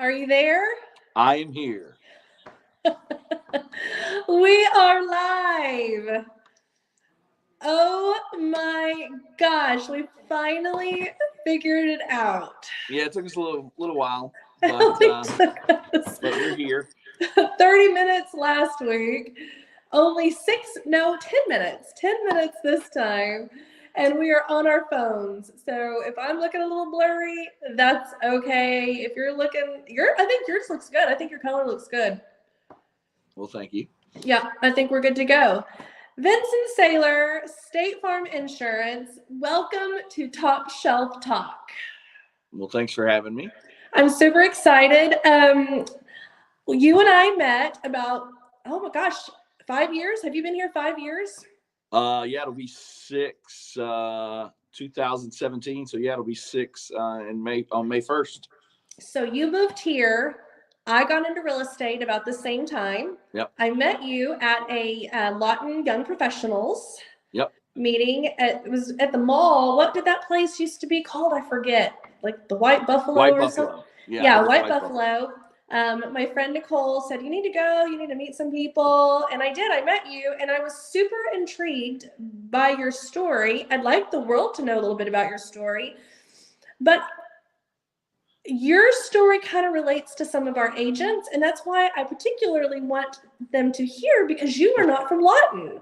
Are you there? I am here. We are live. Oh my gosh, we finally figured it out. Yeah, it took us a little while, It but only took us but we're here. 30 minutes last week. Only 10 minutes. 10 minutes this time. And we are on our phones. So if I'm looking a little blurry, that's okay. If you're looking, I think yours looks good. I think your color looks good. Well, thank you. Yeah, I think we're good to go. Vincent Saylor, State Farm Insurance, welcome to Top Shelf Talk. Well, thanks for having me. I'm super excited. You and I met about, oh my gosh, 5 years? Have you been here 5 years? Yeah, it'll be 2017. So yeah, it'll be 6 in May on May 1st. So you moved here. I got into real estate about the same time. Yep. I met you at a Lawton Young Professionals meeting. It was at the mall. What did that place used to be called? I forget. Like the White Buffalo White or Buffalo. something? Yeah, White Buffalo. My friend Nicole said, you need to go, you need to meet some people. And I did. I met you, and I was super intrigued by your story. I'd like the world to know a little bit about your story. But your story kind of relates to some of our agents, and that's why I particularly want them to hear, because you are not from Lawton.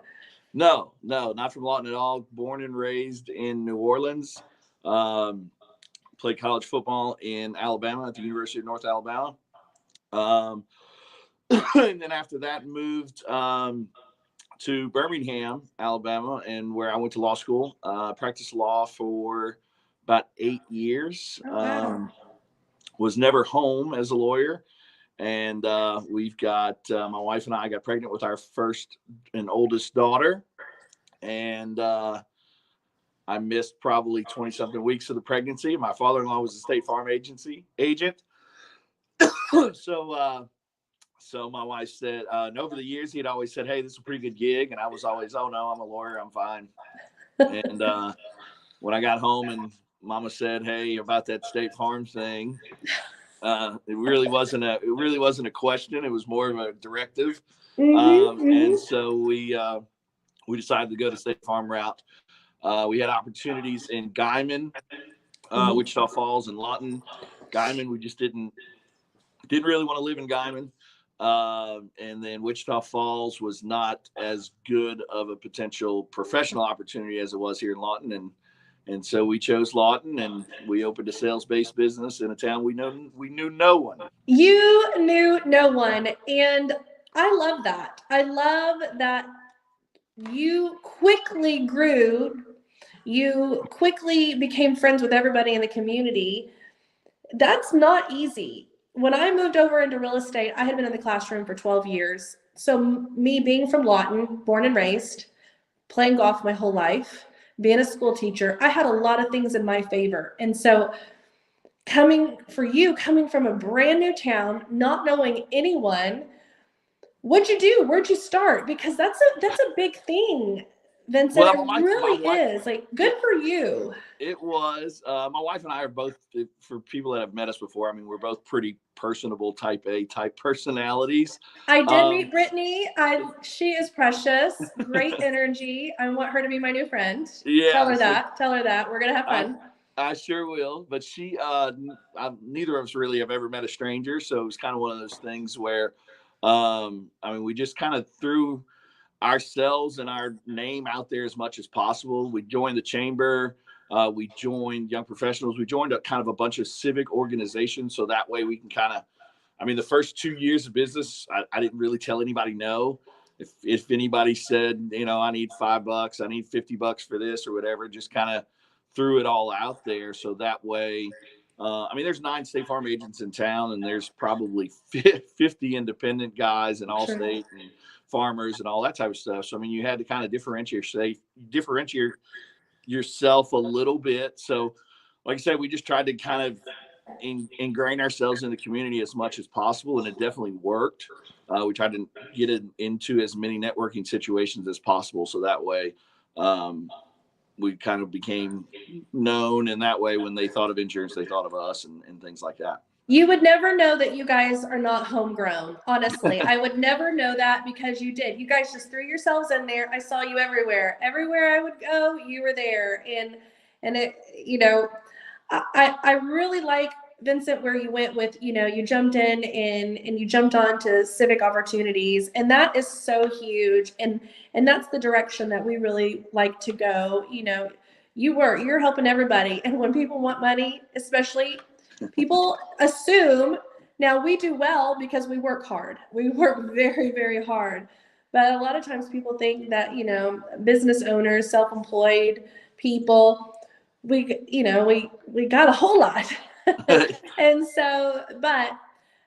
No, not from Lawton at all. Born and raised in New Orleans. Played college football in Alabama at the University of North Alabama. And then after that, moved to Birmingham, Alabama, and where I went to law school. Practiced law for about 8 years. Oh, wow. Was never home as a lawyer. And we've got my wife and I got pregnant with our first and oldest daughter. And I missed probably 20 something weeks of the pregnancy. My father-in-law was a State Farm agent. So my wife said, and over the years, he had always said, hey, this is a pretty good gig. And I was always, oh, no, I'm a lawyer. I'm fine. And when I got home and Mama said, hey, about that State Farm thing, it really wasn't a question. It was more of a directive. And so we decided to go the State Farm route. We had opportunities in Guyman, Wichita Falls, and Lawton. Guyman, we just didn't really want to live in Guyman. And then Wichita Falls was not as good of a potential professional opportunity as it was here in Lawton. And so we chose Lawton, and we opened a sales-based business in a town we knew no one. You knew no one. And I love that. I love that you quickly grew. You quickly became friends with everybody in the community. That's not easy. When I moved over into real estate, I had been in the classroom for 12 years. So me being from Lawton, born and raised, playing golf my whole life, being a school teacher, I had a lot of things in my favor. And so coming from a brand new town, not knowing anyone, what'd you do? Where'd you start? Because that's a big thing, Vincent. Well, it really is. Like, good for you. It was. My wife and I are both, for people that have met us before, I mean, we're both pretty personable type A type personalities. I did meet Brittany. She is precious, great energy. I want her to be my new friend. Yeah. Tell her that. We're going to have fun. I sure will. But neither of us really have ever met a stranger. So it was kind of one of those things where, we just kind of threw ourselves and our name out there as much as possible. We joined the chamber. We joined Young Professionals. We joined a bunch of civic organizations. So that way we can the first 2 years of business, I didn't really tell anybody no. If anybody said, I need $5, I need $50 for this or whatever, just kind of threw it all out there. So that way, there's 9 State Farm agents in town, and there's probably 50 independent guys in Allstate and farmers and all that type of stuff. So, you had to kind of differentiate yourself a little bit. So, like I said, we just tried to kind of ingrain ourselves in the community as much as possible, and it definitely worked. We tried to get into as many networking situations as possible, so that way we kind of became known, and that way when they thought of insurance, they thought of us and things like that. You would never know that you guys are not homegrown. Honestly, I would never know that because you did. You guys just threw yourselves in there. I saw you everywhere. Everywhere I would go, you were there. And it, I really like, Vincent, where you went with, you jumped in and you jumped on to civic opportunities, and that is so huge. And that's the direction that we really like to go. You're helping everybody, and when people want money, especially, people assume, now we do well because we work hard. We work very, very hard. But a lot of times people think that, business owners, self-employed people, we got a whole lot. And so, but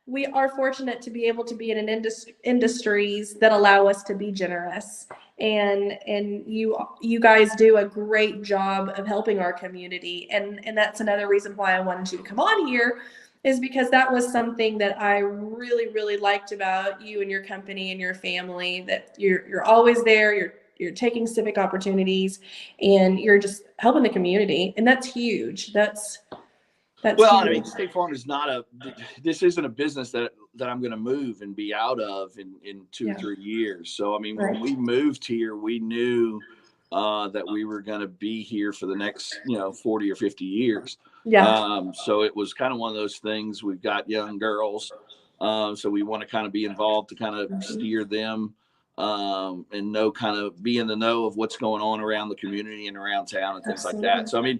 we are fortunate to be able to be in an industries that allow us to be generous. And you guys do a great job of helping our community. And that's another reason why I wanted you to come on here, is because that was something that I really, really liked about you and your company and your family, that you're always there, you're taking civic opportunities, and you're just helping the community. And that's huge. That's well, huge. I mean, State Farm is this isn't a business that I'm going to move and be out of in 2 or 3 years. So, I mean, when we moved here, we knew that we were going to be here for the next, 40 or 50 years. Yeah. So it was kind of one of those things. We've got young girls, so we want to kind of be involved to kind of steer them, and be in the know of what's going on around the community and around town and things like that. So, I mean,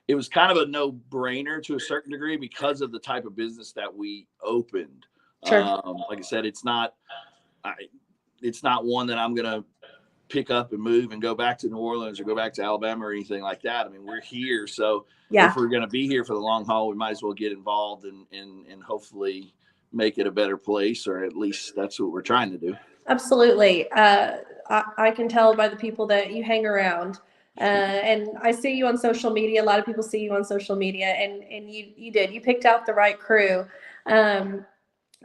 it was kind of a no-brainer to a certain degree because of the type of business that we opened. Sure. Like I said, it's not one that I'm going to pick up and move and go back to New Orleans or go back to Alabama or anything like that. I mean, we're here. So if we're going to be here for the long haul, we might as well get involved and hopefully make it a better place, or at least that's what we're trying to do. Absolutely. I can tell by the people that you hang around. And I see you on social media. A lot of people see you on social media, and you picked out the right crew.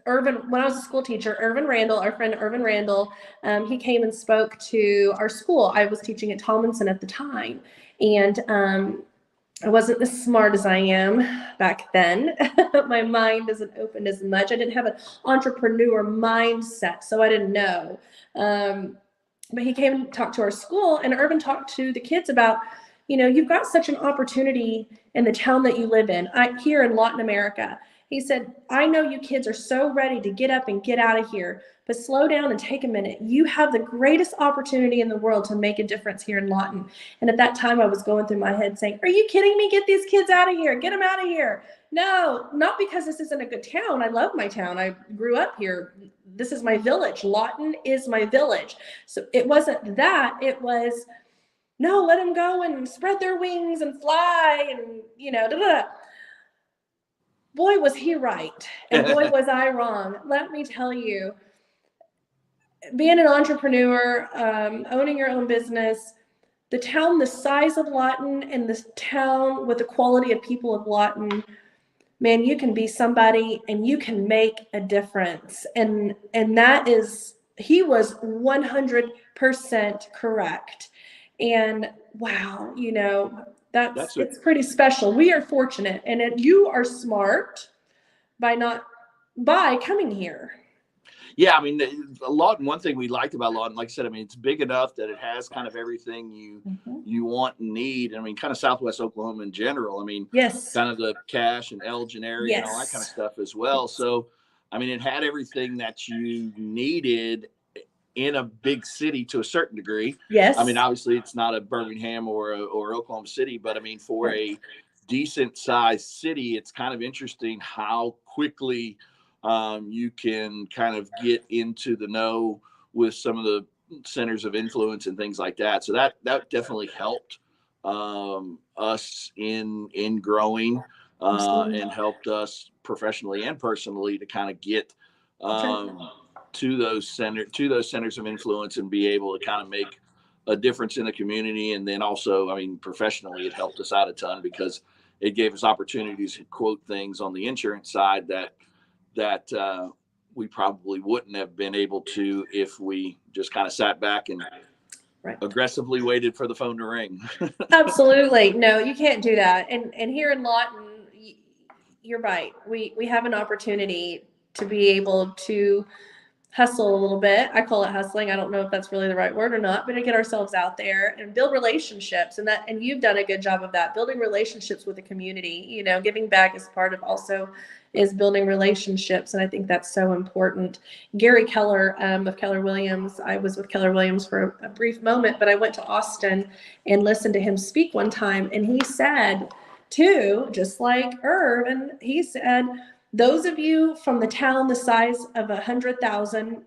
Irvin, when I was a school teacher, our friend Irvin Randall, he came and spoke to our school. I was teaching at Tomlinson at the time, and I wasn't as smart as I am back then. My mind isn't opened as much. I didn't have an entrepreneur mindset, so I didn't know. But he came and talked to our school, and Irvin talked to the kids about, you've got such an opportunity in the town that you live in, here in Latin America. He said, I know you kids are so ready to get up and get out of here, but slow down and take a minute. You have the greatest opportunity in the world to make a difference here in Lawton. And at that time, I was going through my head saying, are you kidding me? Get these kids out of here. Get them out of here. No, not because this isn't a good town. I love my town. I grew up here. This is my village. Lawton is my village. So it wasn't that. It was, no, let them go and spread their wings and fly and, Boy, was he right. And boy, was I wrong. Let me tell you, being an entrepreneur, owning your own business, the town the size of Lawton and the town with the quality of people of Lawton, man, you can be somebody and you can make a difference. And that is, he was 100% correct. And wow, it's pretty special. We are fortunate, and you are smart by coming here. Yeah, I mean, Lawton, one thing we liked about Lawton, like I said, I mean, it's big enough that it has kind of everything you want and need. I mean, kind of Southwest Oklahoma in general. I mean, yes, kind of the Cache and Elgin area and all that kind of stuff as well. So, I mean, it had everything that you needed in a big city to a certain degree. Yes. I mean, obviously it's not a Birmingham or Oklahoma City, but I mean, for a decent sized city, it's kind of interesting how quickly you can kind of get into the know with some of the centers of influence and things like that. So that definitely helped us in growing and helped us professionally and personally to kind of get to those centers of influence and be able to kind of make a difference in the community. And then also, I mean, professionally, it helped us out a ton because it gave us opportunities to quote things on the insurance side that we probably wouldn't have been able to if we just kind of sat back and aggressively waited for the phone to ring. Absolutely. No, you can't do that. And here in Lawton, you're right. We have an opportunity to be able to hustle a little bit. I call it hustling. I don't know if that's really the right word or not, but to get ourselves out there and build relationships. And you've done a good job of that, building relationships with the community. You know, giving back is part of also is building relationships. And I think that's so important. Gary Keller of Keller Williams, I was with Keller Williams for a brief moment, but I went to Austin and listened to him speak one time. And he said, too, just like Irv, and he said, those of you from the town the size of 100,000,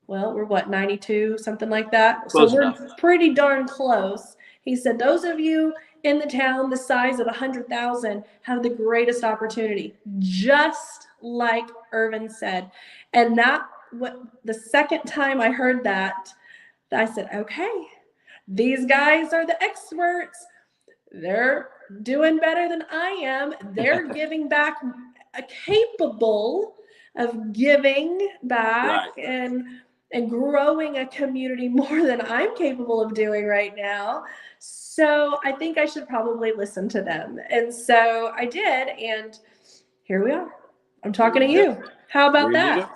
well, we're what, 92, something like that. Close So we're enough. pretty darn close. He said, those of you in the town the size of 100,000 have the greatest opportunity, just like Irvin said. And that, what the second time I heard that, I said, okay, these guys are the experts. They're doing better than I am. They're giving back, capable of giving back Right. and growing a community more than I'm capable of doing right now. So I think I should probably listen to them. And so I did, and here we are. I'm talking to you. How about that?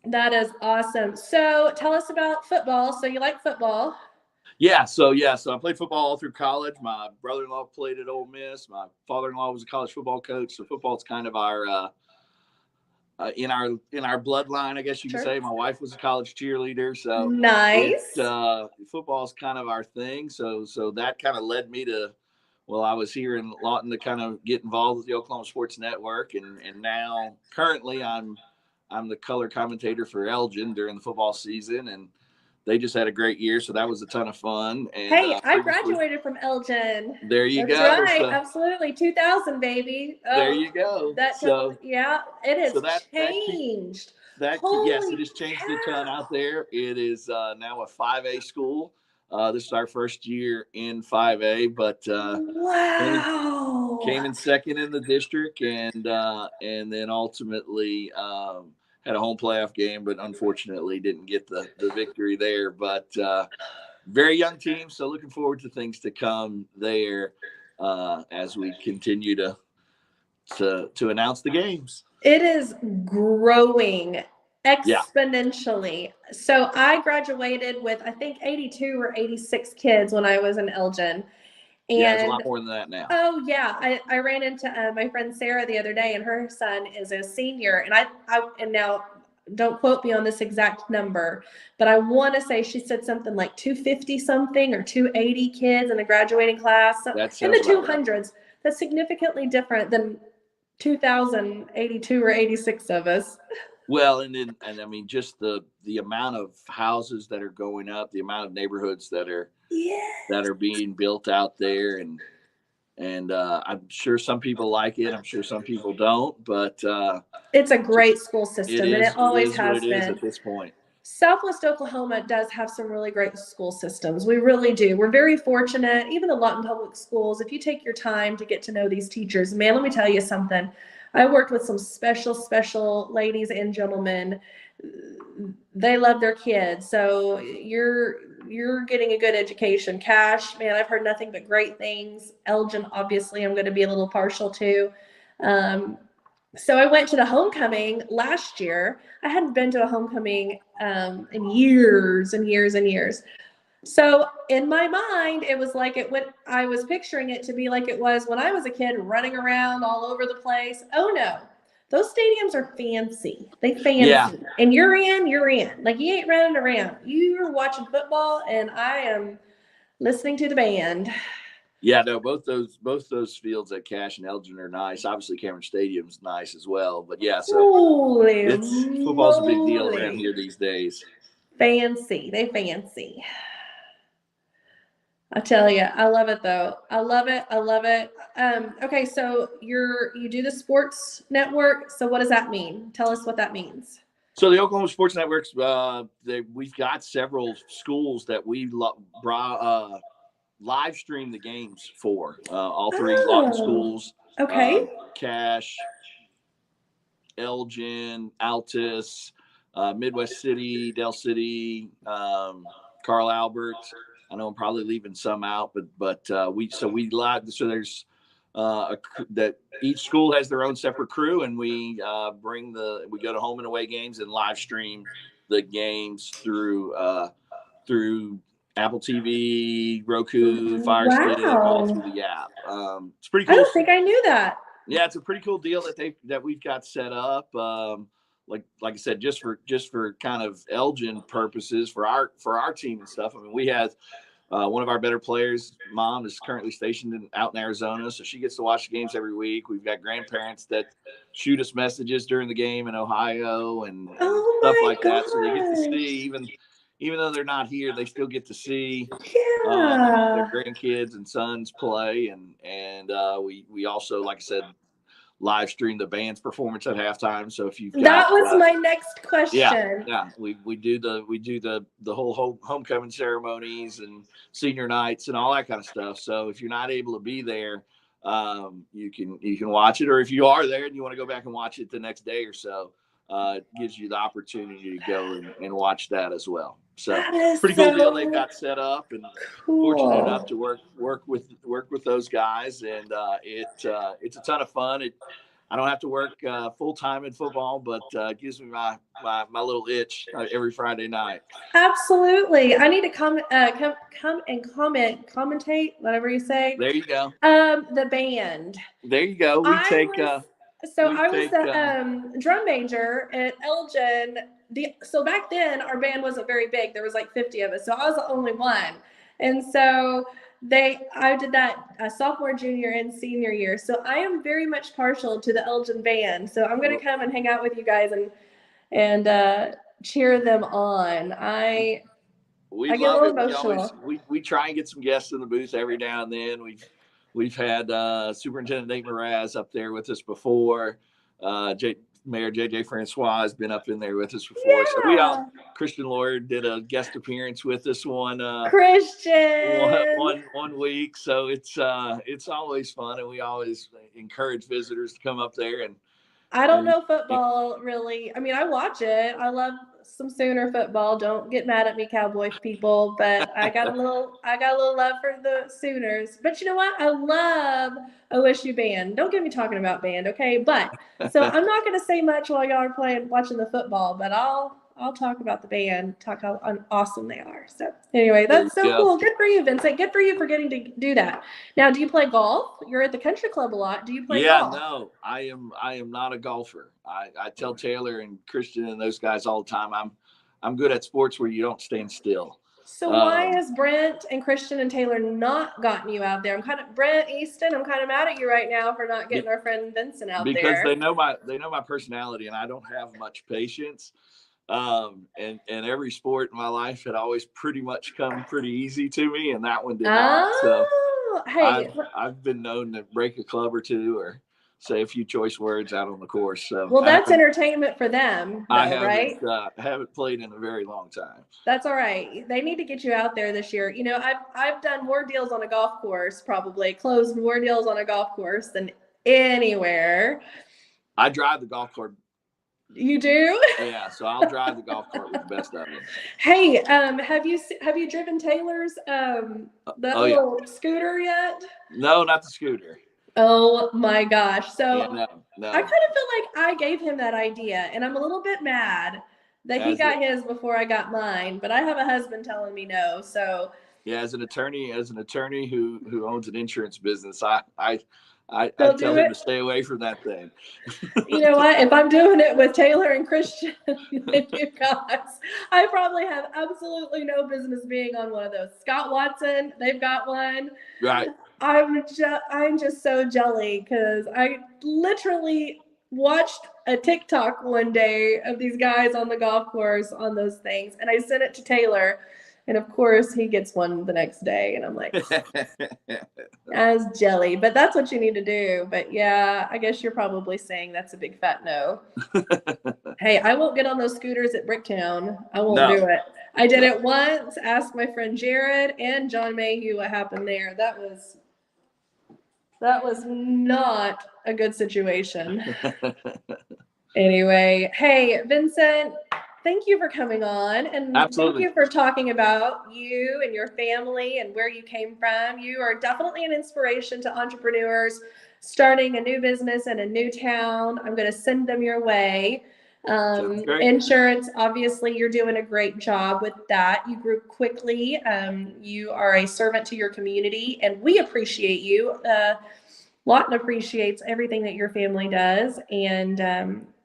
That is awesome. So tell us about football. So you like football? So I played football all through college. My brother-in-law played at Ole Miss. My father-in-law was a college football coach. So football's kind of our in our bloodline, I guess you could say. My wife was a college cheerleader, so nice. Football's kind of our thing. So that kind of led me to, well, I was here in Lawton to kind of get involved with the Oklahoma Sports Network, and now currently I'm the color commentator for Elgin during the football season, and they just had a great year, so that was a ton of fun. And hey, I graduated from Elgin. There you That's go. Right, so, absolutely, 2000, baby. Oh, there you go. Yeah, it has changed. Yes, it has changed a ton out there. It is now a 5A school. This is our first year in 5A, but wow, came in second in the district, and then ultimately had a home playoff game, but unfortunately didn't get the victory there. But very young team, so looking forward to things to come there as we continue to announce the games. It is growing exponentially. Yeah. So I graduated with, I think, 82 or 86 kids when I was in Elgin. And it's a lot more than that now. Oh, yeah. I ran into my friend Sarah the other day, and her son is a senior. And and now, don't quote me on this exact number, but I want to say she said something like 250 something or 280 kids in the graduating class. So in the 200s. Right. That's significantly different than 2,082 or 86 of us. Well, and I mean, just the amount of houses that are going up, the amount of neighborhoods that are being built out there, and I'm sure some people like it. I'm sure some people don't, but it's a great school system, and it always has been at this point. Southwest Oklahoma does have some really great school systems. We really do. We're very fortunate. Even the Lawton Public Schools, if you take your time to get to know these teachers, man, let me tell you something. I worked with some special ladies and gentlemen. They love their kids. So you're getting a good education. Cash, man, I've heard nothing but great things. Elgin, obviously, I'm going to be a little partial to. So I went to the homecoming last year. I hadn't been to a homecoming in years and years and years. So in my mind, it was like I was picturing it to be like it was when I was a kid, running around all over the place. Oh no, those stadiums are fancy. They fancy. Yeah. And you're in. Like, you ain't running around. You're watching football, and I am listening to the band. Yeah, no, both those fields at Cash and Elgin are nice. Obviously, Cameron Stadium's nice as well. But yeah, so football's a big deal around here these days. Fancy. They fancy. I tell you, I love it though. I love it. Okay, so you do the sports network. So what does that mean? Tell us what that means. So the Oklahoma Sports Networks, we've got several schools that we live stream the games for. All three Lawton schools. Okay. Cash, Elgin, Altus, Midwest City, Del City, Carl Albert. I know I'm probably leaving some out, but we live. So there's that each school has their own separate crew, and we we go to home and away games and live stream the games through Apple TV, Roku, Fire Stick, all Wow. through the app. It's pretty I cool. don't think I knew that. Yeah, it's a pretty cool deal that we've got set up. Like I said, just for kind of Elgin purposes for our team and stuff. I mean, we had one of our better players' mom is currently stationed out in Arizona, so she gets to watch the games every week. We've got grandparents that shoot us messages during the game in Ohio and stuff like that, so they get to see even though they're not here, they still get to see their grandkids and sons play, and we also, like I said, live stream the band's performance at halftime. So if you've got that was my next question. we do the whole homecoming ceremonies and senior nights and all that kind of stuff. So if you're not able to be there, you can watch it, or if you are there and you want to go back and watch it the next day or so, it gives you the opportunity to go and watch that as well. So pretty cool deal they've got set up, and fortunate enough to work with those guys, and it's a ton of fun. I don't have to work full time in football, but it gives me my little itch every Friday night. Absolutely, I need to come and commentate, whatever you say. There you go. The band. There you go. I was the drum major at Elgin. So back then our band wasn't very big. There was like 50 of us. So I was the only one. And so I did that sophomore, junior, and senior year. So I am very much partial to the Elgin band. So I'm going to come and hang out with you guys and cheer them on. I get a little emotional. We try and get some guests in the booth every now and then. We've had Superintendent Nate Mraz up there with us before. Mayor J.J. Francois has been up in there with us before. Yeah. So Christian Lord did a guest appearance with us one week. So it's always fun, and we always encourage visitors to come up there. And I don't know football really. I mean, I watch it. I love some Sooner football. Don't get mad at me, Cowboy people, but I got a little love for the Sooners. But you know what? I love OSU band. Don't get me talking about band, okay? But so I'm not going to say much while y'all are watching the football, but I'll talk about the band, talk how awesome they are. So anyway, that's so cool. Good for you, Vincent. Good for you for getting to do that. Now, do you play golf? You're at the country club a lot. Do you play golf? Yeah, no, I am not a golfer. I tell Taylor and Christian and those guys all the time, I'm good at sports where you don't stand still. So why has Brent and Christian and Taylor not gotten you out there? Brent Easton, I'm kind of mad at you right now for not getting our friend Vincent out there. Because they know my personality, and I don't have much patience. And every sport in my life had always pretty much come pretty easy to me, and that one did not. So hey, I've been known to break a club or two or say a few choice words out on the course. So well, that's entertainment for them, though, right? I haven't played in a very long time. That's all right. They need to get you out there this year. You know, I've done more deals on a golf course, probably closed more deals on a golf course than anywhere. I drive the golf course. You do? Yeah, so I'll drive the golf cart with the best of them. Hey, have you driven Taylor's little scooter yet? No, not the scooter. Oh my gosh. So no. I kind of feel like I gave him that idea, and I'm a little bit mad that he got his before I got mine, but I have a husband telling me no. So yeah, as an attorney who owns an insurance business, I tell him to stay away from that thing. You know what? If I'm doing it with Taylor and Christian and you guys, I probably have absolutely no business being on one of those. Scott Watson, they've got one. Right. I'm just so jelly because I literally watched a TikTok one day of these guys on the golf course on those things, and I sent it to Taylor. And of course, he gets one the next day, and I'm like, as jelly. But that's what you need to do. But yeah, I guess you're probably saying that's a big fat no. Hey, I won't get on those scooters at Bricktown. I won't do it. I did it once. Ask my friend Jared and John Mayhew what happened there. That was not a good situation. Anyway, hey, Vincent, thank you for coming on, and Absolutely. thank you for talking about you and your family and where you came from. You are definitely an inspiration to entrepreneurs starting a new business in a new town. I'm going to send them your way. Insurance, obviously, you're doing a great job with that. You grew quickly. You are a servant to your community, and we appreciate you. Lawton appreciates everything that your family does, and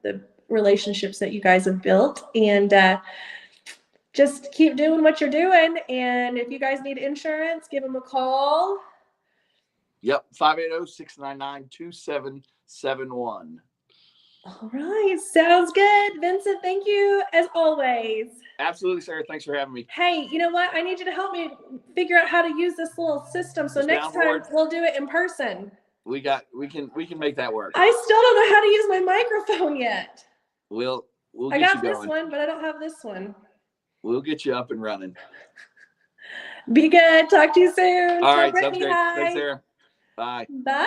the relationships that you guys have built. And just keep doing what you're doing. And if you guys need insurance, give them a call. Yep, 580-699-2771. All right, sounds good. Vincent, thank you as always. Absolutely, Sarah. Thanks for having me. Hey, you know what? I need you to help me figure out how to use this little system. So This next time soundboard? we'll do it in person. We can make that work. I still don't know how to use my microphone yet. We'll I get got you this going. one, but I don't have this one. We'll get you up and running. Be good. Talk to you soon. All Tell right, Brittany sounds great. hi. Thanks, Sarah. Bye. Bye.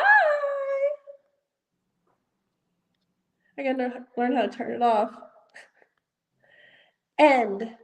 I gotta learn how to turn it off. End.